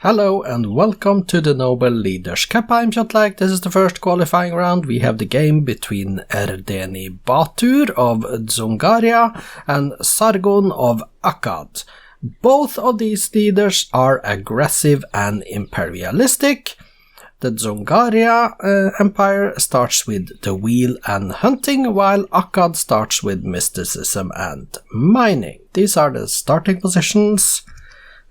Hello and welcome to the Noble Leaders Cup. I'm Kjotleik. This is the first qualifying round. We have the game between Erdeni Batur of Dzungaria and Sargon of Akkad. Both of these leaders are aggressive and imperialistic. The Dzungaria Empire starts with the wheel and hunting, while Akkad starts with mysticism and mining. These are the starting positions.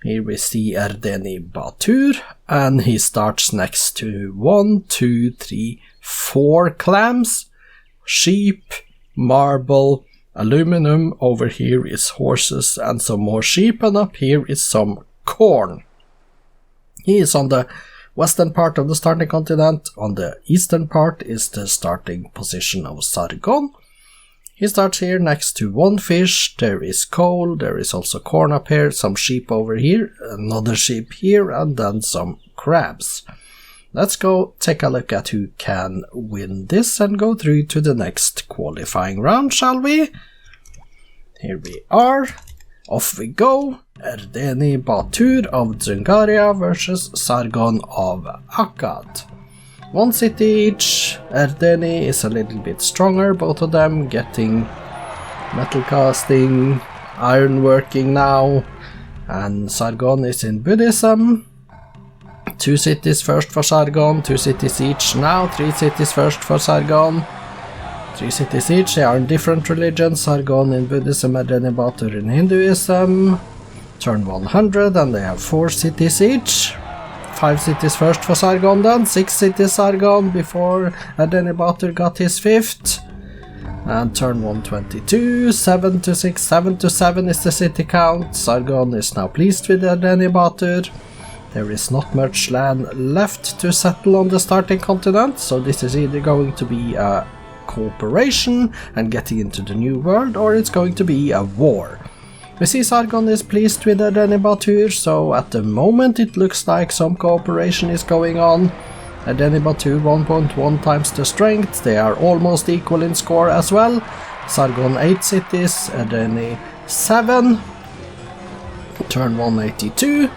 Here we see Erdeni Batur, and he starts next to 4 clams, sheep, marble, aluminum. Over here is horses and some more sheep, and up here is some corn. He is on the western part of the starting continent. On the eastern part is the starting position of Sargon. He starts here next to 1 fish, there is coal, there is also corn up here, some sheep over here, another sheep here, and then some crabs. Let's go take a look at who can win this and go through to the next qualifying round, shall we? Here we are. Off we go. Erdeni Batur of Dzungaria versus Sargon of Akkad. 1 city each. Erdeni is a little bit stronger, both of them getting metal casting, iron working now, and Sargon is in Buddhism. 2 cities first for Sargon, 2 cities each now, 3 cities first for Sargon. 3 cities each, they are in different religions, Sargon in Buddhism, Erdeni Batur in Hinduism. Turn 100 and they have 4 cities each. 5 cities first for Sargon then, 6 cities Sargon before Erdeni Batur got his 5th. And turn 122, 7 to 6, 7 to 7 is the city count. Sargon is now pleased with Erdeni Batur. There is not much land left to settle on the starting continent, so this is either going to be a cooperation and getting into the new world, or it's going to be a war. We see Sargon is pleased with Erdeni Batur, so at the moment it looks like some cooperation is going on. Erdeni Batur 1.1 times the strength, they are almost equal in score as well. Sargon 8 cities, Erdeni 7. Turn 182.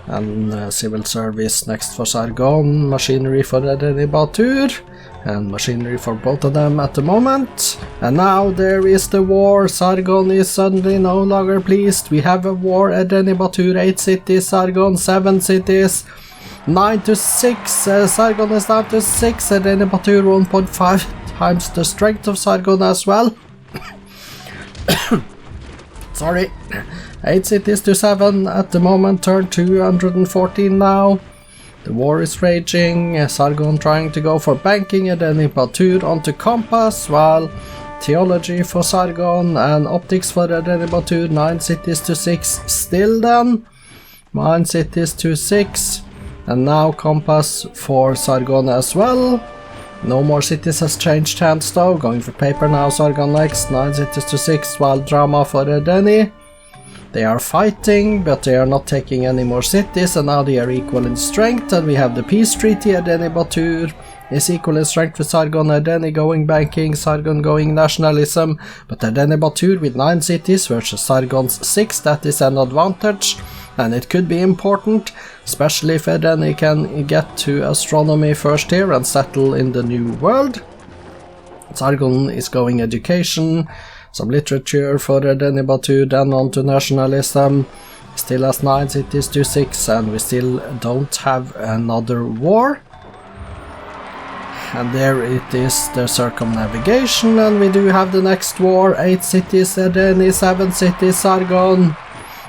And civil service next for Sargon, machinery for Erdeni Batur. And machinery for both of them at the moment. And now there is the war. Sargon is suddenly no longer pleased. We have a war. Erdeni Batur 8 cities, Sargon 7 cities, 9 to 6. Sargon is down to 6. Erdeni Batur 1.5 times the strength of Sargon as well. Sorry. 8 cities to 7 at the moment. Turn 214 now. The war is raging, Sargon trying to go for banking, Erdeni Batur onto compass, while theology for Sargon and optics for Erdeni Batur, 9 cities to 6 still then, 9 cities to 6, and now compass for Sargon as well. No more cities has changed hands though, going for paper now, Sargon next, 9 cities to 6, while drama for Erdeni. They are fighting, but they are not taking any more cities, and now they are equal in strength, and we have the peace treaty. Erdeni Batur is equal in strength with Sargon, Erdeni going banking, Sargon going nationalism, but Erdeni Batur with 9 cities versus Sargon's 6, that is an advantage, and it could be important, especially if Erdeni can get to astronomy first here and settle in the new world. Sargon is going education, some literature for Erdeni Batur, then on to nationalism. Still has 9 cities to 6, and we still don't have another war. And there it is, the circumnavigation, and we do have the next war. 8 cities Erdeni, 7 cities Sargon.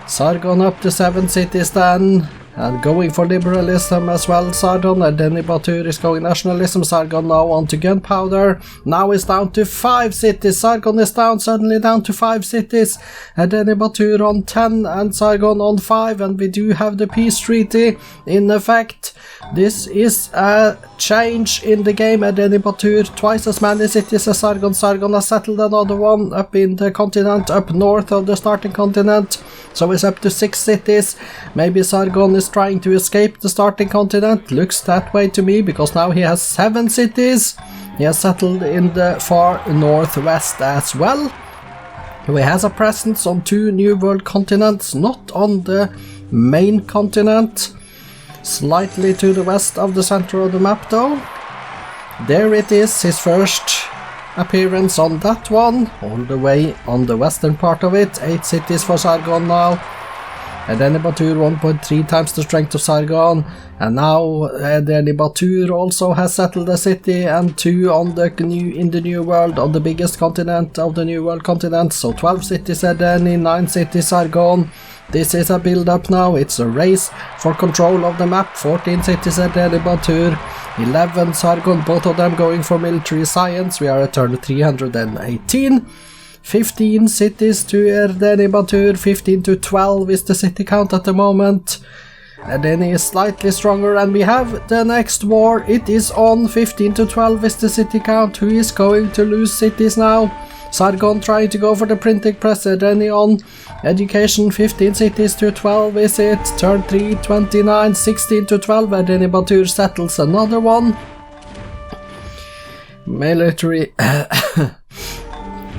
Sargon up to 7 cities then, and going for liberalism as well. Sargon, Erdeni Batur is going nationalism. Sargon now on to gunpowder. Now it's down to 5 cities. Sargon is suddenly down to 5 cities. Erdeni Batur on 10 and Sargon on 5, and we do have the peace treaty in effect. This is a change in the game. Erdeni Batur twice as many cities as Sargon. Sargon has settled another one up in the continent, up north of the starting continent. So it's up to 6 cities. Maybe Sargon is trying to escape the starting continent. Looks that way to me, because now he has 7 cities. He has settled in the far northwest as well. He has a presence on 2 New World continents, not on the main continent. slightly to the west of the center of the map though. There it is, his first appearance on that one, all the way on the western part of it. 8 cities for Sargon now. Erdeni Batur 1.3 times the strength of Sargon, and now Erdeni Batur also has settled a city and 2 on the in the New World, on the biggest continent of the New World continent. So 12 cities Erdeni, 9 cities Sargon. This is a build-up now, it's a race for control of the map. 14 cities Erdeni Batur, 11 Sargon, both of them going for military science. We are at turn 318. 15 cities to Erdeni Batur, 15 to 12 is the city count at the moment. Erdeni is slightly stronger, and we have the next war. It is on. 15 to 12 is the city count. Who is going to lose cities now? Sargon trying to go for the printing press. Erdeni on. Education 15 cities to 12 is it. Turn 329, 16 to 12. Erdeni Batur settles another one. Military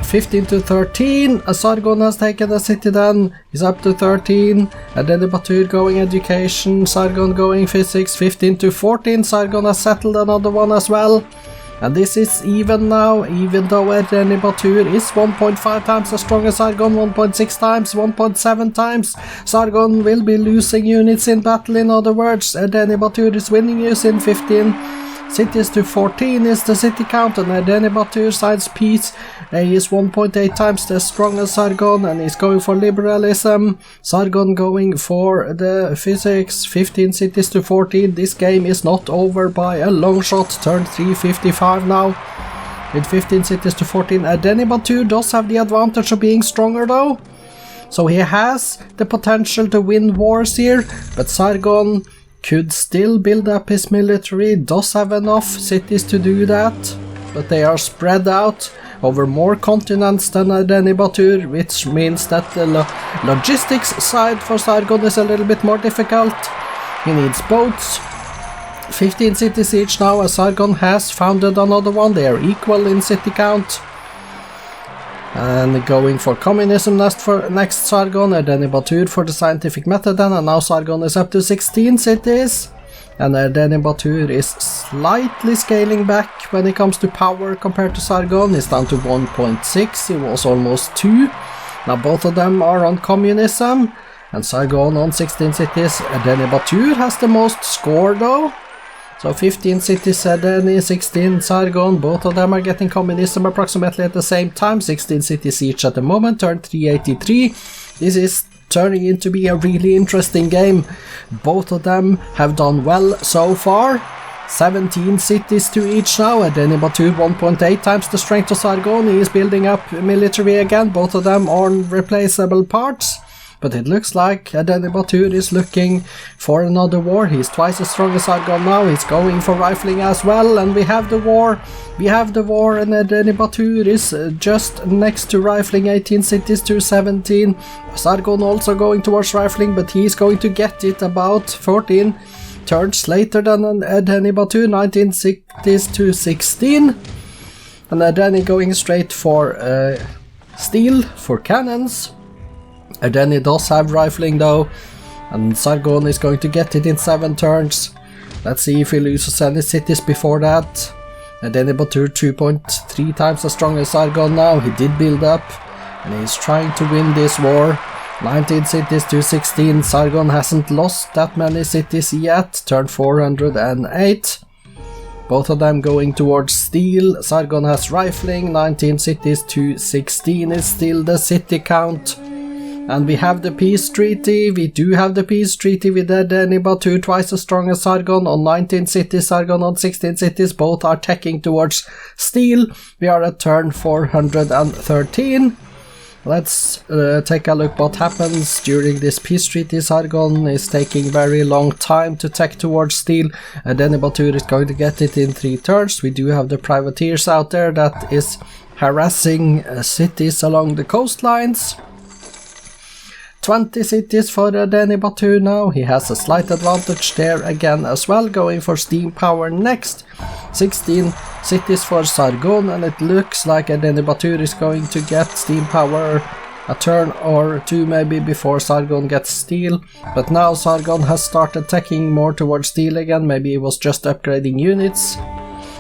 15 to 13, Sargon has taken a city then, he's up to 13, Erdeni Batur going education, Sargon going physics. 15 to 14, Sargon has settled another one as well. And this is even now, even though Erdeni Batur is 1.5 times as strong as Sargon, 1.6 times, 1.7 times. Sargon will be losing units in battle, in other words. Erdeni Batur is winning using 15 cities to 14 is the city count, and Erdeni Batur signs peace. He is 1.8 times as strong as Sargon, and he's going for liberalism. Sargon going for the physics. 15 cities to 14. This game is not over by a long shot. Turn 355 now. With 15 cities to 14. Erdeni Batur does have the advantage of being stronger though. So he has the potential to win wars here, but Sargon could still build up his military, does have enough cities to do that, but they are spread out over more continents than Erdeni Batur, which means that the logistics side for Sargon is a little bit more difficult. He needs boats. 15 cities each now, as Sargon has founded another one. They are equal in city count. And going for communism next Sargon, Erdeni Batur for the scientific method then, and now Sargon is up to 16 cities. And Erdeni Batur is slightly scaling back when it comes to power compared to Sargon. He's down to 1.6, he was almost 2. Now both of them are on communism, and Sargon on 16 cities. Erdeni Batur has the most score though. So 15 cities Erdeni, 16 Sargon, both of them are getting communism approximately at the same time. 16 cities each at the moment, turn 383. This is turning into be a really interesting game. Both of them have done well so far. 17 cities to each now. Erdeni Batur 1.8 times the strength of Sargon. He is building up military again, both of them on replaceable parts. But it looks like Erdeni Batur is looking for another war. He's twice as strong as Sargon now. He's going for rifling as well, and we have the war. We have the war, and Erdeni Batur is just next to rifling, 18 cities to 17. Sargon also going towards rifling, but he's going to get it about 14 turns later than Erdeni Batur, 19 cities to 16. And Erdeni going straight for steel, for cannons. Erdeni does have rifling though, and Sargon is going to get it in 7 turns. Let's see if he loses any cities before that. Erdeni Batur 2.3 times as strong as Sargon now. He did build up, and he's trying to win this war. 19 cities to 16. Sargon hasn't lost that many cities yet. Turn 408. Both of them going towards steel. Sargon has rifling. 19 cities to 16 is still the city count. And we have the peace treaty. We do have the peace treaty with Erdeni Batur twice as strong as Sargon on 19 cities, Sargon on 16 cities. Both are teching towards steel. We are at turn 413. Let's take a look what happens during this peace treaty. Sargon is taking very long time to tech towards steel. Erdeni Batur is going to get it in 3 turns. We do have the privateers out there that is harassing cities along the coastlines. 20 cities for Erdeni Batur now. He has a slight advantage there again as well, going for steam power next. 16 cities for Sargon, and it looks like Erdeni Batur is going to get steam power a turn or two maybe before Sargon gets steel, but now Sargon has started taking more towards steel again. Maybe he was just upgrading units.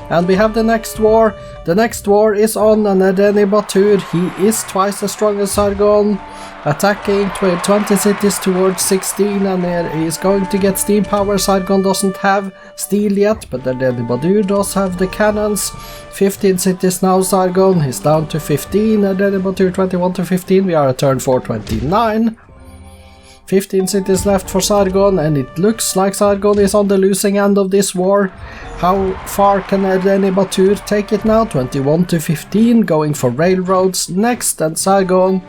And we have the next war. The next war is on an Erdeni Batur. He is twice as strong as Sargon, attacking 20 cities towards 16, and he is going to get steam power. Sargon doesn't have steel yet, but Erdeni Batur does have the cannons. 15 cities now, Sargon. He's down to 15. Erdeni Batur 21 to 15. We are at turn 429. 15 cities left for Sargon, and it looks like Sargon is on the losing end of this war. How far can Erdeni Batur take it now? 21 to 15, going for railroads next, and Sargon,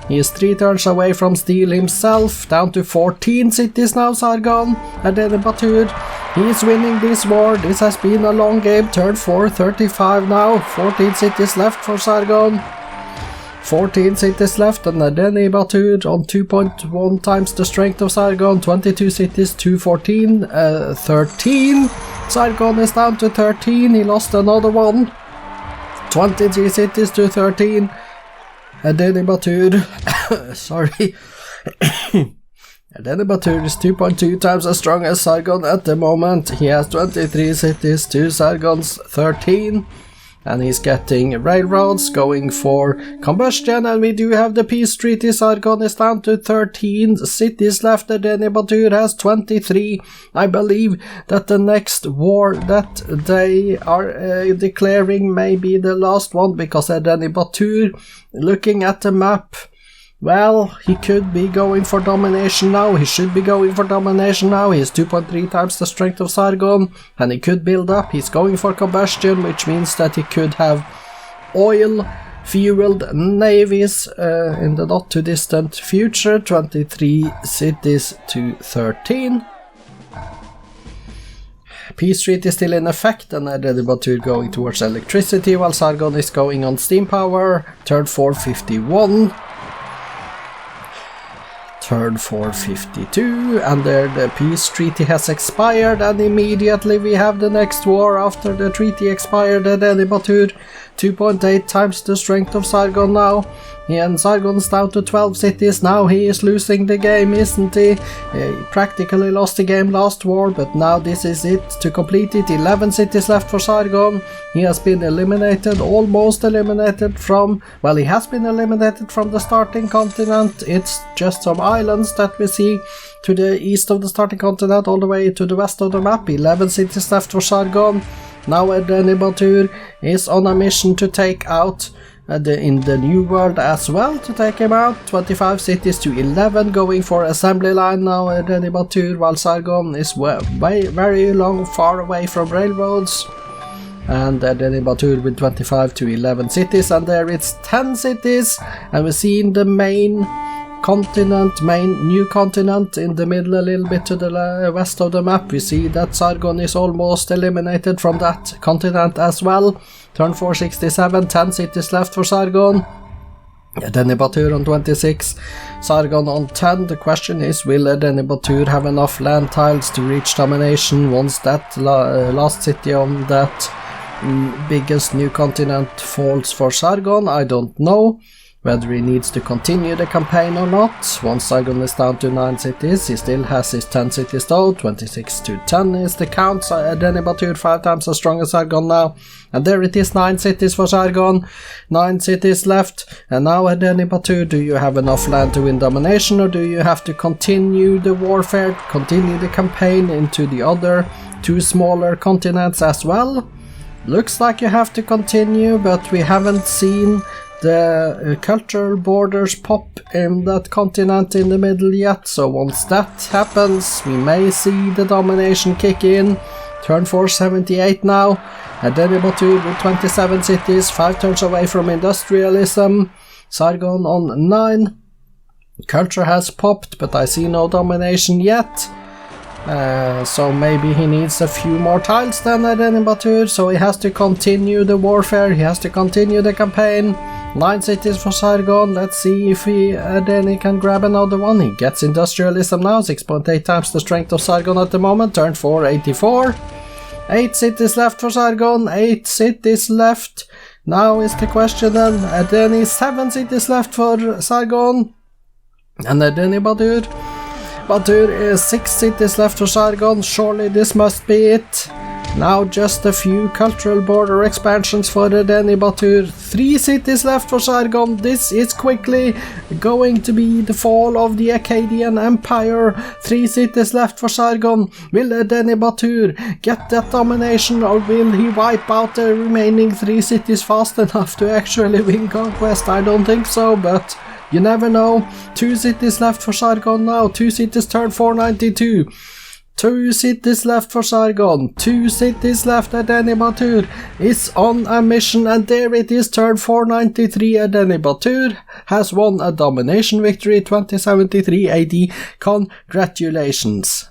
he is 3 turns away from steel himself, down to 14 cities now, Sargon. Erdeni Batur, he is winning this war. This has been a long game. Turn 435 now, 14 cities left for Sargon. 14 cities left, and Erdeni Batur on 2.1 times the strength of Sargon. 22 cities, 214, 13. Sargon is down to 13, he lost another one. 23 cities to 13. Erdeni Batur, sorry. Erdeni Batur is 2.2 times as strong as Sargon at the moment. He has 23 cities to Sargon's 13. And he's getting railroads, going for combustion, and we do have the peace treaty. Sargon is down to 13 cities left. Erdeni Batur has 23. I believe that the next war that they are declaring may be the last one, because Erdeni Batur, looking at the map, well, he could be going for domination now. He should be going for domination now. He is 2.3 times the strength of Sargon, and he could build up. He's going for combustion, which means that he could have oil-fueled navies in the not-too-distant future. 23 cities to 13. Peace treaty is still in effect, and Erdeni Batur going towards electricity, while Sargon is going on steam power. Turn 451. Turn 452, and there the peace treaty has expired, and immediately we have the next war after the treaty expired. Erdeni Batur 2.8 times the strength of Sargon now, and Sargon's down to 12 cities. Now he is losing the game, isn't he? He practically lost the game last war, but now this is it to complete it. 11 cities left for Sargon. He has been eliminated, almost eliminated from, well, he has been eliminated from the starting continent. It's just some islands that we see to the east of the starting continent, all the way to the west of the map. 11 cities left for Sargon. Now Erdeni Batur is on a mission to take out in the new world as well, to take him out. 25 cities to 11, going for assembly line now, Erdeni Batur, while Sargon is very far away from railroads. And Erdeni Batur with 25 to 11 cities, and there it's 10 cities, and we see in the main new continent in the middle, a little bit to the west of the map, we see that Sargon is almost eliminated from that continent as well. Turn 467, 10 cities left for Sargon. Erdeni Batur on 26, Sargon on 10. The question is, will Erdeni Batur have enough land tiles to reach domination once that last city on that biggest new continent falls for Sargon? I don't know whether he needs to continue the campaign or not. Once Sargon is down to 9 cities, he still has his 10 cities though. 26 to 10 is the count. Erdeni Batur 5 times as strong as Sargon now. And there it is, 9 cities for Sargon. 9 cities left. And now Erdeni Batur, do you have enough land to win domination, or do you have to continue the warfare, continue the campaign into the other 2 smaller continents as well? Looks like you have to continue, but we haven't seen the cultural borders pop in that continent in the middle yet, so once that happens, we may see the domination kick in. Turn 478 now. Erdeni Batur with 27 cities, 5 turns away from industrialism. Sargon on 9. Culture has popped, but I see no domination yet. So maybe he needs a few more tiles than Erdeni Batur, so he has to continue the warfare, he has to continue the campaign. 9 cities for Sargon. Let's see if Erdeni can grab another one. He gets industrialism now, 6.8 times the strength of Sargon at the moment. Turn 484. 8 cities left for Sargon, 8 cities left. Now is the question then, Erdeni 7 cities left for Sargon, and Erdeni Batur. Batur is 6 cities left for Sargon, surely this must be it. Now just a few cultural border expansions for Erdeni Batur. 3 cities left for Sargon. This is quickly going to be the fall of the Akkadian Empire. 3 cities left for Sargon. Will Erdeni Batur get that domination, or will he wipe out the remaining 3 cities fast enough to actually win conquest? I don't think so, but you never know. 2 cities left for Sargon now. 2 cities turn 492. 2 cities left for Sargon, 2 cities left. Erdeni Batur is on a mission, and there it is, turn 493. Erdeni Batur has won a domination victory 2073 AD. Congratulations.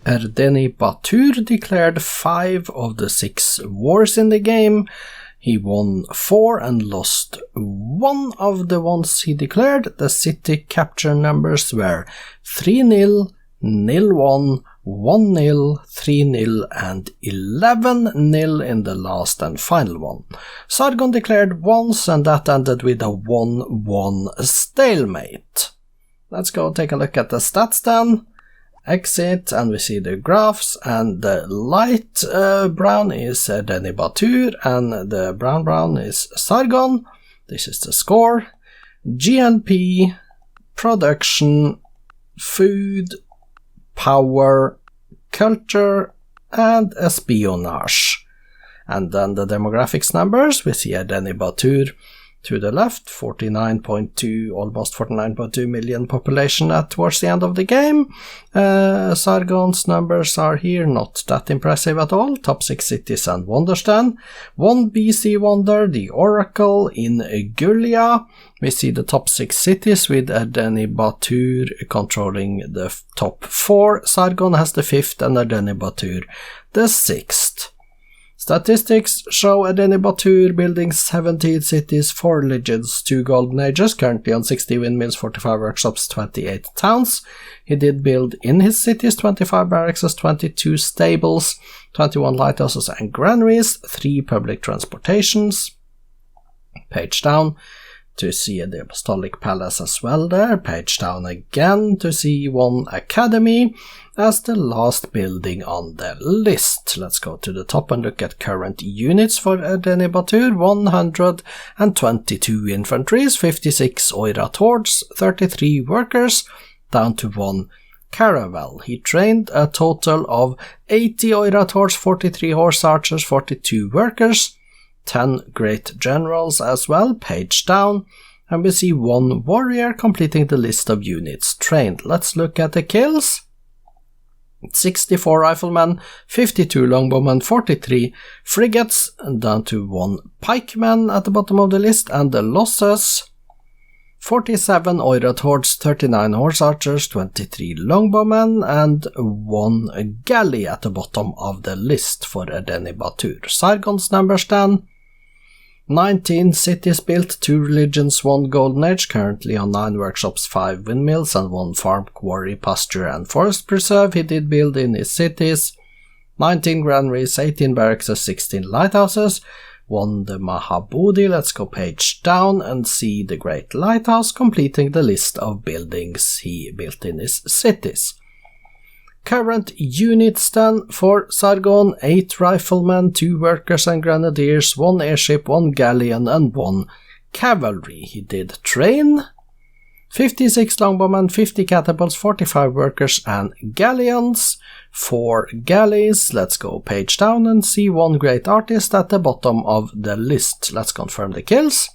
Erdeni Batur declared 5 of the 6 wars in the game. He won 4 and lost 1 of the ones he declared. The city capture numbers were 3-0, 0-1, 1-0, 3-0 and 11-0 in the last and final one. Sargon declared once, and that ended with a 1-1 stalemate. Let's go take a look at the stats then. Exit, and we see the graphs, and the light brown is Erdeni Batur and the brown is Sargon. This is the score. GNP, production, food, power, culture, and espionage. And then the demographics numbers, we see Erdeni Batur to the left, 49.2, almost 49.2 million population towards the end of the game. Sargon's numbers are here, not that impressive at all. Top 6 cities and Wonderstan. 1 BC wonder, the Oracle in Gulia. We see the top 6 cities with Erdeni Batur controlling the top 4. Sargon has the 5th and Erdeni Batur the 6th. Statistics show Erdeni Batur building 17 cities, 4 religions, 2 golden ages, currently on 60 windmills, 45 workshops, 28 towns. He did build in his cities 25 barracks, 22 stables, 21 lighthouses and granaries, 3 public transportations. Page down to see the Apostolic Palace as well there. Page down again to see 1 academy as the last building on the list. Let's go to the top and look at current units for Erdeni Batur. 122 infantries, 56 Oirat hordes, 33 workers, down to 1 caravel. He trained a total of 80 Oirat hordes, 43 horse archers, 42 workers, 10 great generals as well. Page down, and we see 1 warrior completing the list of units trained. Let's look at the kills. 64 riflemen, 52 longbowmen, 43 frigates, and down to 1 pikeman at the bottom of the list, and the losses: 47 Oirat hordes, 39 horse archers, 23 longbowmen, and 1 galley at the bottom of the list for Erdeni Batur. Sargon's numbers then: 19 cities built, 2 religions, 1 golden age, currently on 9 workshops, 5 windmills, and 1 farm, quarry, pasture, and forest preserve. He did build in his cities 19 granaries, 18 barracks, 16 lighthouses, 1 the Mahabodhi. Let's go page down and see the Great Lighthouse, completing the list of buildings he built in his cities. Current units then for Sargon: 8 riflemen, 2 workers and grenadiers, 1 airship, 1 galleon, and 1 cavalry. He did train 56 longbowmen, 50 catapults, 45 workers and galleons, 4 galleys. Let's go page down and see 1 great artist at the bottom of the list. Let's confirm the kills.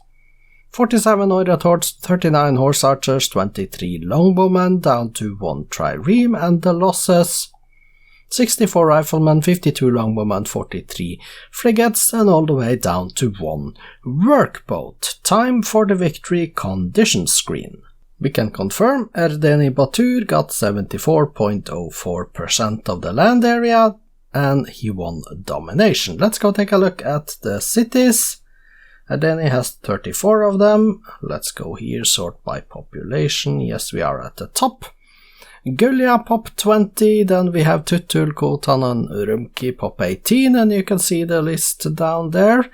47 Oirat hordes, 39 horse archers, 23 longbowmen, down to 1 trireme, and the losses: 64 riflemen, 52 longbowmen, 43 frigates, and all the way down to 1 workboat. Time for the victory condition screen. We can confirm Erdeni Batur got 74.04% of the land area, and he won domination. Let's go take a look at the cities. Erdeni has 34 of them. Let's go here, sort by population. Yes, we are at the top. Gullia pop 20, then we have Tutul, Khotan, and Urumqi pop 18, and you can see the list down there.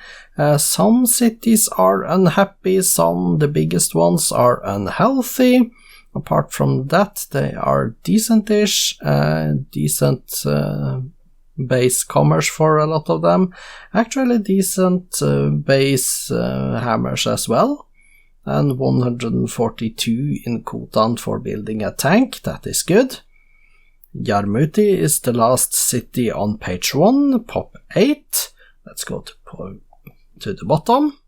Some cities are unhappy, some, the biggest ones, are unhealthy. Apart from that, they are decent-ish, decent base commerce for a lot of them. Actually decent base hammers as well. And 142 in Khotan for building a tank, that is good. Yarmuti is the last city on page 1, pop 8. Let's go to the bottom.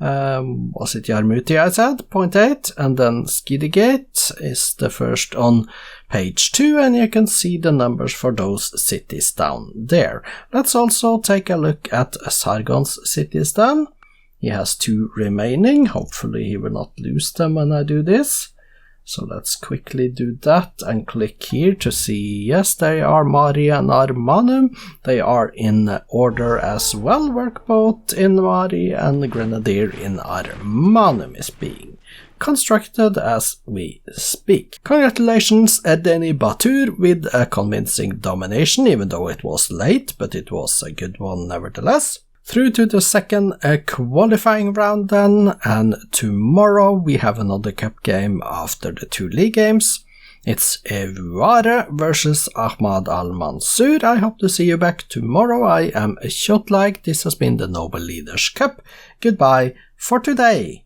Was it Yarmuti I said? 0.8, and then Skidegate is the first on page 2, and you can see the numbers for those cities down there. Let's also take a look at Sargon's cities then. He has 2 remaining, hopefully he will not lose them when I do this. So let's quickly do that and click here to see, yes, they are Mari and Armanum. They are in order as well. Workboat in Mari and Grenadier in Armanum is being constructed as we speak. Congratulations Erdeni Batur with a convincing domination, even though it was late, but it was a good one nevertheless. Through to the second qualifying round then, and tomorrow we have another cup game after the 2 league games. It's Evuare versus Ahmad Al-Mansur. I hope to see you back tomorrow. I am Kjotleik. This has been the Noble Leaders Cup. Goodbye for today.